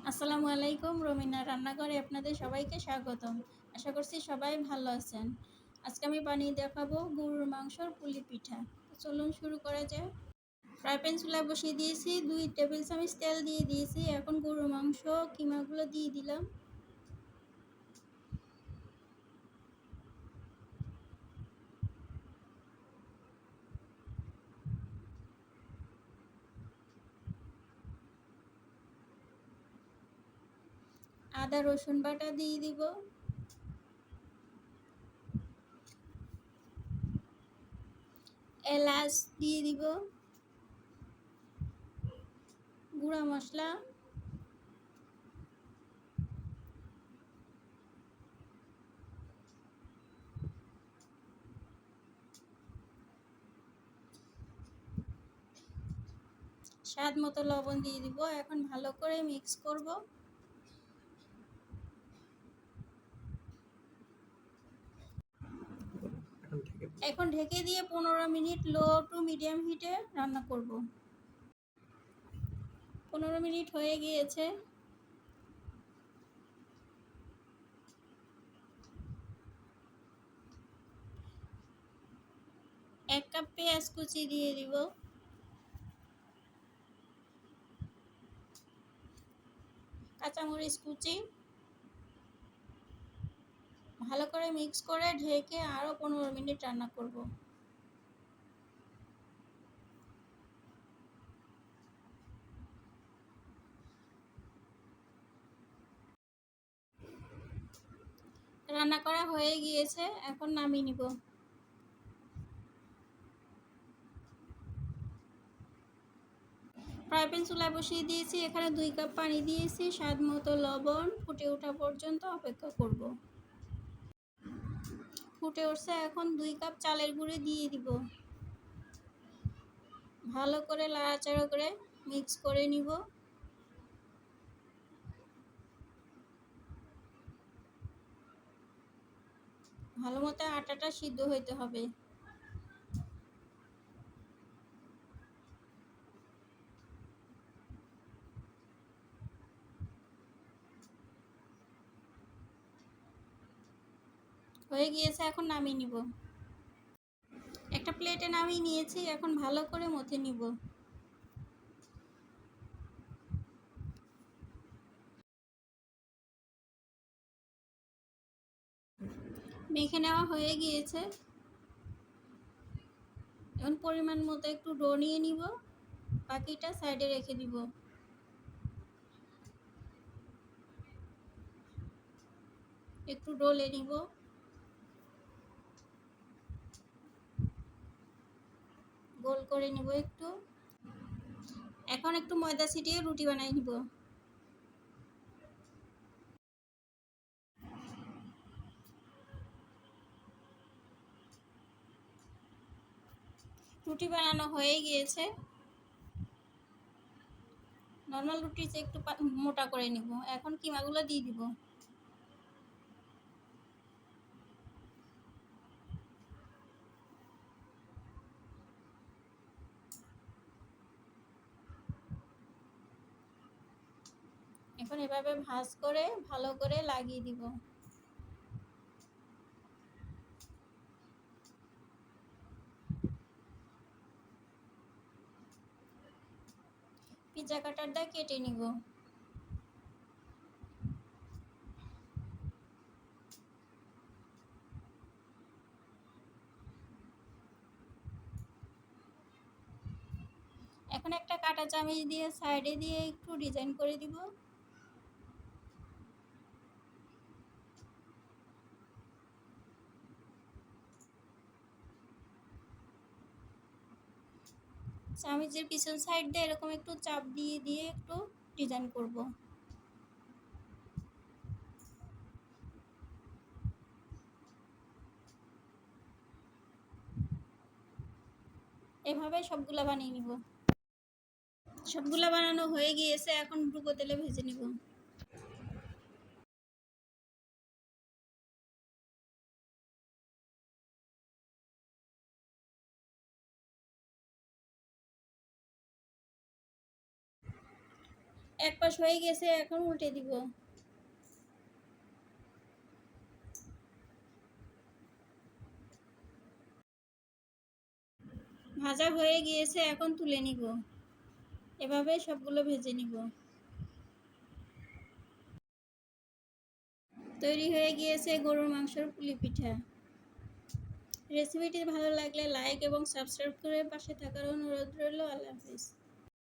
আসসালামু আলাইকুম। রুমিনা রান্নাঘরে আপনাদের সবাইকে স্বাগতম। আশা করছি সবাই ভালো আছেন। আজকে আমি বানিয়ে দেখাবো গরুর মাংসর পুলি পিঠা। তো চলুন শুরু করা যাক। ফ্রাই প্যান চুলায় বসিয়ে দিয়েছি, 2 টেবিল চামচ তেল দিয়ে দিয়েছি। এখন গরুর মাংস কিমাগুলো দিয়ে দিলাম। আদা রসুন বাটা দিয়ে দিব। এলাচ দিয়ে দিব। গুঁড়া মশলা, স্বাদ মতো লবণ দিয়ে দিব। এখন ভালো করে মিক্স করব। এখন ঢেকে দিয়ে 15 মিনিট লো টু মিডিয়াম হিটে রান্না করব। 15 মিনিট হয়ে গিয়েছে। 1 কাপ পেঁয়াজ কুচি দিয়ে দিব। কাঁচামরিচ কুচি, ভালো করে মিক্স করে ঢেকে আরও 15 মিনিট রান্না করব। রান্না করা হয়ে গিয়েছে, এখন নামিয়ে নিব। ফ্রাই প্যান চুলায় বসিয়ে দিয়েছি, এখানে 2 কাপ পানি দিয়েছি, স্বাদ মতো লবণ, ফুটে ওঠা পর্যন্ত অপেক্ষা করব। ফুটে উঠছে, এখন 2 কাপ চালের গুঁড়ি দিয়ে দিব। ভালো করে লাড়াচাড়া করে মিক্স করে নিব। ভালো মতো আটাটা সিদ্ধ হইতে হবে। হয়ে গিয়েছে, এখন নামিয়ে নিব। একটা প্লেটে নামিয়ে নিয়েছি, এখন ভালো করে মথে নিব। মেখে নেওয়া হয়ে গিয়েছে। এখন পরিমাণ মতো একটু ডো নিয়ে নিব, বাকিটা সাইডে রেখে দিব। একটু ডলে নিব, গোল করে নিব একটু। এখন একটু ময়দা ছিটিয়ে রুটি বানাই নিব। রুটি বানানো হয়ে গিয়েছে। নর্মাল রুটির চেয়ে একটু মোটা করে নিব। এখন কিমাগুলো দিয়ে দিব। এখন এভাবে ভাঁজ করে ভালো করে লাগিয়ে দিব। পিজ্জা কাটার দিয়ে কেটে নিব। এখন একটা কাঁটা চামচ দিয়ে সাইডে দিয়ে একটু ডিজাইন করে দিব। চামচের পিছন সাইড দিয়ে এরকম একটু চাপ দিয়ে দিয়ে একটু ডিজাইন করব। এভাবে সবগুলা বানিয়ে নিব। সবগুলা বানানো হয়ে গিয়েছে, এখন ডুবো তেলে ভেজে নিব। এক পাশ হয়ে গেছে, এখন উল্টে দিব। ভাজা হয়ে গিয়েছে, এখন তুলে নিব। এভাবে সবগুলো ভেজে নিব। তৈরি হয়ে গিয়েছে গরুর মাংসের পুলি পিঠা। রেসিপিটি ভালো লাগলে লাইক এবং সাবস্ক্রাইব করে পাশে থাকার অনুরোধ রইল। আল্লাহ হাফেজ।